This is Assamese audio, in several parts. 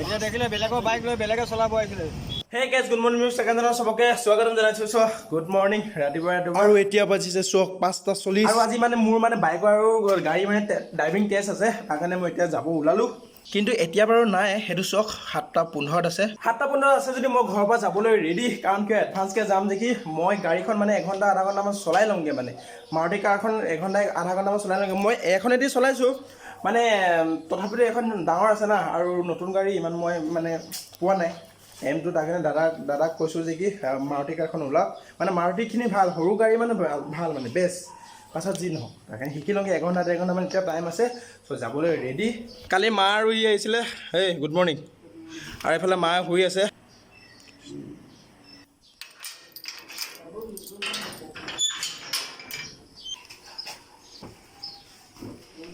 এতিয়া দেখিলে বেলেগৰ বাইক লৈ বেলেগে চলাব আহিছিলে। Hey guys good morning news চেনেলৰ সবকে স্বাগতম জনাইছো। চ গুড মৰ্নিং ৰাতিপুৱা আৰু এতিয়া বাজিছে চক 5:40 আৰু আজি মানে মোৰ মানে বাইক আৰু গাড়ী মানে ড্ৰাইভিং টেষ্ট আছে, তাৰ কাৰণে মই এতিয়া যাব ওলালো। কিন্তু এতিয়া বাৰু নাই, সেইটো চক 7:15 আছে। 7:15 আছে যদি মই ঘৰৰ পৰা যাবলৈ ৰেডি, কাৰণ কিয় এডভান্সকৈ যাম দেখি মই গাড়ীখন মানে 1 ঘণ্টা আধা ঘণ্টামান চলাই লওঁগৈ। মানে মাৰুতি কাৰখন 1 ঘণ্টা আধা ঘণ্টামান চলাই লওঁগৈ। মই এখনেদি চলাইছোঁ, মানে তথাপিতো এখন ডাঙৰ আছে না, আৰু নতুন গাড়ী ইমান মই মানে পোৱা নাই এমটো, তাৰ কাৰণে দাদাক কৈছোঁ যে কি মাৰুতি কাৰখন ওলাওক। মানে মাৰুতিখিনি ভাল, সৰু গাড়ী মানে ভাল মানে বেষ্ট। পাছত যি নহওক তাৰ কাৰণে শিকি লওঁগৈ, 1 ঘণ্টা 1.5 ঘণ্টামান এতিয়া টাইম আছে। চ' যাবলৈ ৰেডি। কালি মা আৰু ই আহিছিলে, হেই গুড মৰ্ণিং। আৰু এইফালে মা শুই আছে।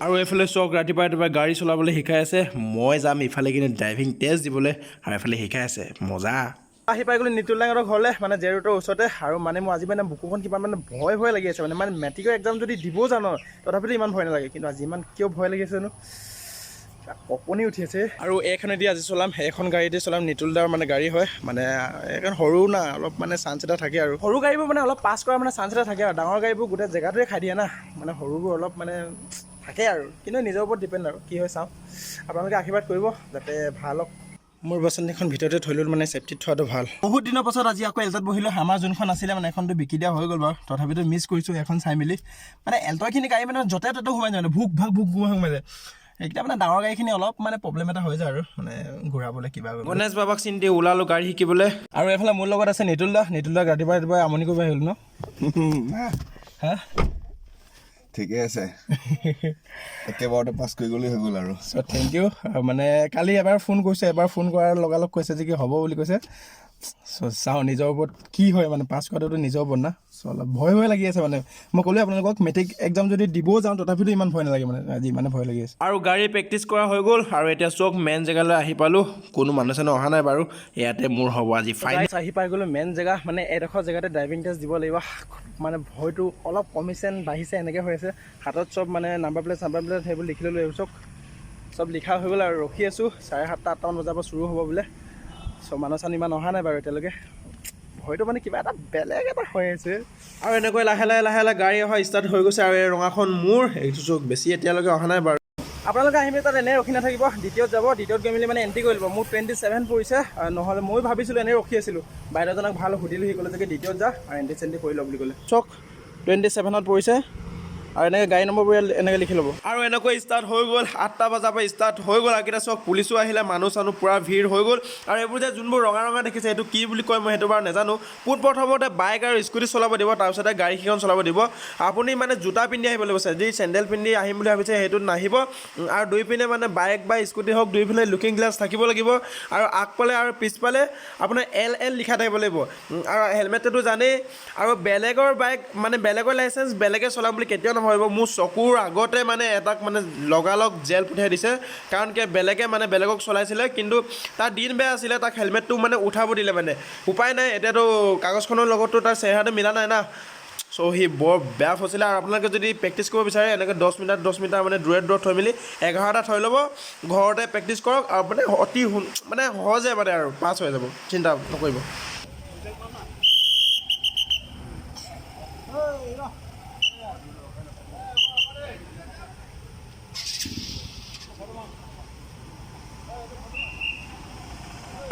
আৰু এইফালে চক ৰাতিপুৱা গাড়ী চলাবলৈ শিকাই আছে। মই যাম ইফালে কিন্তু ড্ৰাইভিং টেষ্ট দিবলৈ, আৰু এইফালে শিকাই আছে, মজা। আহি পাই গ'লো নিতুল ডাঙৰ ঘৰলৈ, মানে জে ৰোডৰ ওচৰতে। আৰু মানে মোৰ আজি মানে বুকুখন কিবা মানে ভয় লাগি আছে। মানে মেট্ৰিকৰ এক্সাম যদি দিবও জানো, তথাপিতো ইমান ভয় নালাগে, কিন্তু আজি ইমান কিয় ভয় লাগি আছে জানো, কঁপনি উঠি আছে। আৰু এইখনেদি আজি চলাম, এইখন গাড়ীতে চলাম। নিতুল দাৰ মানে গাড়ী হয়, মানে এইখন সৰু না, অলপ মানে চান্স এটা থাকে। আৰু সৰু গাড়ীবোৰ মানে অলপ পাছ কৰা মানে চান্স এটা থাকে, আৰু ডাঙৰ গাড়ীবোৰ গোটেই জেগাটোৱে খাই দিয়ে না, মানে সৰুবোৰ অলপ মানে থাকে আৰু। কিন্তু নিজৰ ওপৰত ডিপেণ্ড আৰু কি হয় চাওঁ। আপোনালোকে আশীৰ্বাদ কৰিব যাতে ভাল হওক। মোৰ বাচনখন ভিতৰতে থৈ ল'লোঁ, মানে ছেফটিত থোৱাটো ভাল। বহুত দিনৰ পাছত আজি আকৌ এল্টত বহিলোঁ। আমাৰ যোনখন আছিলে মানে এখনটো বিকি দিয়া হৈ গ'ল বাৰু, তথাপিতো মিছ কৰিছোঁ এখন চাই মেলি। মানে এল্টৰখিনি গাড়ী মানে য'তে ত'তে সোমাই যায়, মানে ভুক ভাগ সোমাই যায়। এইকেইটা মানে ডাঙৰ গাড়ীখিনি অলপ মানে প্ৰব্লেম এটা হৈ যায় আৰু, মানে ঘূৰাবলৈ কিবা। গণেশ বাবাক চিন্তি ওলালোঁ গাড়ী শিকিবলৈ। আৰু এইফালে মোৰ লগত আছে নিতুল দাক ৰাতিপুৱা আমনি কৰিব আহিলোঁ ন। হা ঠিকে আছে, একেবাৰতে পাছ কৰি গ'লেই হৈ গ'ল আৰু। চ' থেংক ইউ। মানে কালি এবাৰ ফোন কৰিছে, এবাৰ ফোন কৰাৰ লগালগ কৈছে যে কি হ'ব বুলি কৈছে। চ' চাওঁ নিজৰ ওপৰত কি হয়, মানে পাছ কৰাটোতো নিজৰ ওপৰত না। চ' অলপ ভয় লাগি আছে। মানে মই ক'লোৱে আপোনালোকক, মেট্ৰিক এক্সাম যদি দিবও যাওঁ তথাপিতো ইমান ভয় নালাগে, মানে আজি ইমানে ভয় লাগি আছে। আৰু গাড়ী প্ৰেক্টিচ কৰা হৈ গ'ল, আৰু এতিয়া চক মেইন জেগালৈ আহি পালোঁ। কোনো মানুহ চানুহ অহা নাই বাৰু, ইয়াতে মোৰ হ'ব আজি ফাইনেল। আহি পাই গ'লোঁ মেইন জেগা, মানে এডোখৰ জেগাতে ড্ৰাইভিং টেষ্ট দিব লাগিব। মানে ভয়টো অলপ কমিছে বাঢ়িছে এনেকৈ হৈ আছে। হাতত চব মানে নাম্বাৰ প্লেট সেইবোৰ লিখি ল'লোঁ। এইবোৰ চব লিখা হৈ গ'ল, আৰু ৰখি আছোঁ। 7:30 8টামান বজাৰ পৰা চুৰু হ'ব বোলে। চ' মানুহ চানুহ ইমান অহা নাই বাৰু এতিয়ালৈকে। ভয়টো মানে কিবা এটা বেলেগ এটা হৈ আছে। আৰু এনেকৈ লাহে লাহে গাড়ী অহা ষ্টাৰ্ট হৈ গৈছে। আৰু এই ৰঙাখন মোৰ, এইটো চক বেছি এতিয়ালৈকে অহা নাই বাৰু। আপোনালোকে আহি মেলি তাত এনেই ৰখি নাথাকিব, দ্বিতীয়ত যাব। দ্বিতীয়ত গৈ মেলি মানে এণ্ট্ৰি কৰি ল'ব। মোৰ 27 পৰিছে, নহ'লে মই ভাবিছিলোঁ এনেই ৰখি আছিলোঁ। বাইদেউজনক ভাল সুধিলোঁ, সি ক'লে যে দ্বিতীয়ত যা আৰু এণ্ট্ৰি কৰি লওক বুলি ক'লে। চক 27ত পৰিছে, আৰু এনেকৈ গাড়ী নম্বৰবোৰ এনেকৈ লিখি ল'ব। আৰু এনেকৈ ষ্টাৰ্ট হৈ গ'ল, 8টা বজাৰ পৰা ষ্টাৰ্ট হৈ গ'ল। আৰু চক পুলিচো আহিলে, মানুহ চানুহ পূৰা ভিৰ হৈ গ'ল। আৰু এইবোৰ যে যোনবোৰ ৰঙা দেখিছে, সেইটো কি বুলি কয় মই সেইটো বাৰু নাজানো। পোনপ্ৰথমতে বাইক আৰু স্কুটি চলাব দিব, তাৰপিছতে গাড়ীখন চলাব দিব। আপুনি মানে জোতা পিন্ধি আহিব লাগিব। যদি চেণ্ডেল পিন্ধি আহিম বুলি ভাবিছে সেইটোত নাহিব। আৰু দুইপিনে মানে বাইক বা স্কুটি হওক, দুইপিনে লুকিং গ্লাছ থাকিব লাগিব। আৰু আগফালে আৰু পিছফালে আপোনাৰ LL লিখা থাকিব লাগিব। আৰু হেলমেটটো জানেই। আৰু বেলেগৰ বাইক মানে বেলেগৰ লাইচেঞ্চ বেলেগে চলাম বুলি কেতিয়াও নভাবিব। মোৰ চকুৰ আগতে মানে এটাক মানে লগালগ জেল পঠিয়াই দিছে, কাৰণ কি বেলেগে মানে বেলেগক চলাইছিলে, কিন্তু তাৰ দিন বেয়া আছিলে, তাক হেলমেটটো মানে উঠাব দিলে। মানে উপায় নাই, এতিয়াতো কাগজখনৰ লগতো তাৰ চেহেৰাটো মিলা নাই না। চ' সি বৰ বেয়া ফচিলে। আৰু আপোনালোকে যদি প্ৰেক্টিচ কৰিব বিচাৰে, এনেকৈ 10 মিটাৰ মানে দূৰত থৈ মেলি 11টা থৈ ল'ব, ঘৰতে প্ৰেক্টিচ কৰক। আৰু মানে অতি মানে সহজে মানে আৰু পাছ হৈ যাব, চিন্তা নকৰিব।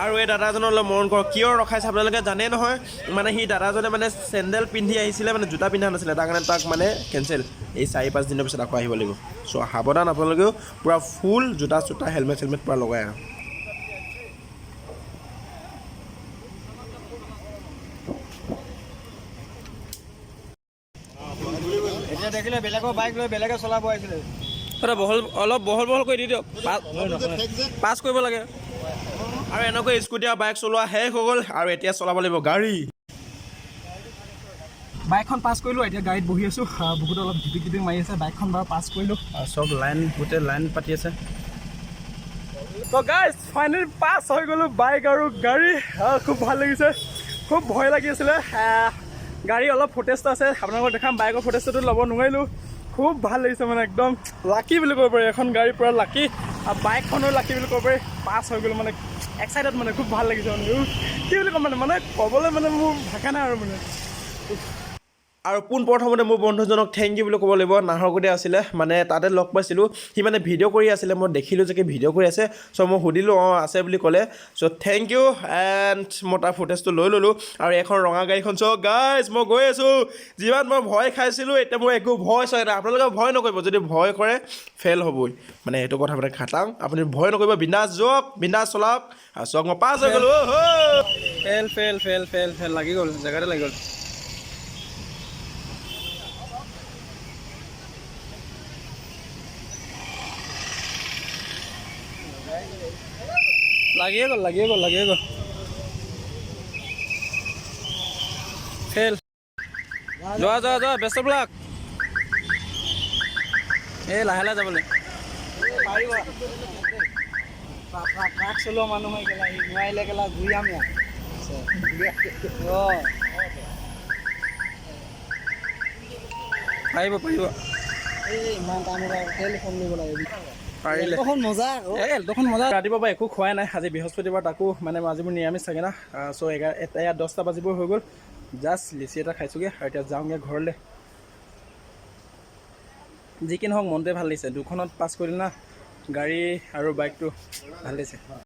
আৰু এই দাদাজনৰ অলপ মৰম কৰক, কিয় ৰখাইছে আপোনালোকে জানে নহয়। মানে সি দাদাজনে মানে চেণ্ডেল পিন্ধি আহিছিলে, মানে জোতা পিন্ধা নাছিলে, তাৰ কাৰণে তাক মানে কেঞ্চেল। এই 4-5 দিনৰ পিছত আকৌ আহিব লাগিব। চ' সাৱধান আপোনালোকেও, পূৰা ফুল জোতা চোতা হেলমেট পূৰা লগাই আৰু। এতিয়া দেখিলে বেলেগৰ বাইক লৈ বেলেগে চলাব আহিছিলে। অলপ বহল কৰি দি দিয়ক, পাছ কৰিব লাগে। আৰু এনেকৈ স্কুটি আৰু বাইক চলোৱা শেষ হৈ গ'ল, আৰু এতিয়া চলাব লাগিব গাড়ী। বাইকখন পাছ কৰিলোঁ, এতিয়া গাড়ীত বহি আছোঁ। বহুত অলপ ঢিপিক মাৰি আছে। বাইকখন বাৰু পাছ কৰিলোঁ, চব গোটেই লাইন পাতি আছে। তো গাইজ ফাইনেলি পাছ হৈ গ'লোঁ, বাইক আৰু গাড়ী। খুব ভাল লাগিছে, খুব ভয় লাগি আছিলে। গাড়ী অলপ ফুটেজটো আছে, আপোনালোকক দেখাম। বাইকৰ ফুটেজটো ল'ব নোৱাৰিলোঁ। খুব ভাল লাগিছে, মানে একদম লাকি বুলি ক'ব পাৰি। এখন গাড়ী পূৰা লাকি, আৰু বাইকখনো লাকি বুলি ক'ব পাৰি। পাছ হৈ গ'লোঁ, মানে এক্সাইটেড মানে খুব ভাল লাগিছে মানে কি বুলি ক'ম মানে ক'বলৈ মানে মোৰ ভাষা নাই আৰু মানে আৰু পোনপ্ৰথমতে মোৰ বন্ধুজনক থেংক ইউ বুলি ক'ব লাগিব নাহৰকটীয়া আছিলে মানে তাতে লগ পাইছিলোঁ সি মানে ভিডিঅ' কৰি আছিলে মই দেখিলোঁ যে কি ভিডিঅ' কৰি আছে চ' মই সুধিলোঁ অঁ আছে বুলি ক'লে চ' থেংক ইউ এণ্ড মই তাৰ ফুটেজটো লৈ ল'লোঁ আৰু এখন ৰঙা গাড়ীখন চ' গাইজ মই গৈ আছোঁ যিমান মই ভয় খাইছিলোঁ এতিয়া মোৰ একো ভয় চয় নাই আপোনালোকে ভয় নকৰিব যদি ভয় কৰে ফেইল হ'বই মানে এইটো কথা মানে খাটাং আপুনি ভয় নকৰিব বিন্দাছ যাওক বিন্দাছ চলাওক আৰু চক মই পাছ হৈ গ'লোঁ ফেইল লাগি গ'ল জেগাতে লাগি গ'ল লাগিয়ে গ'ল ফেইল যোৱা বেষ্ট অফ লাক এই লাহে যাবলৈ ট্ৰাক চলোৱা মানুহ হৈ গেলা নোৱাৰিলে গেলা ঘূৰিয়াম পাৰিব ইমান টাইম তেল ফোন কৰিব লাগে পাৰিলে মজা এলটোখন মজা ৰাতিপুৱা পৰা একো খোৱাই নাই আজি বৃহস্পতিবাৰ তাকো মানে আজি মোৰ নিৰামিষ থাকে না চ' ইয়াত 10টা বাজিব হৈ গ'ল জাষ্ট লিচি এটা খাইছোঁগৈ আৰু এতিয়া যাওঁগৈ ঘৰলৈ যি কি নহওক মনটোৱে ভাল লাগিছে দুখনত পাছ কৰিলোঁ না গাড়ী আৰু বাইকটো ভাল লাগিছে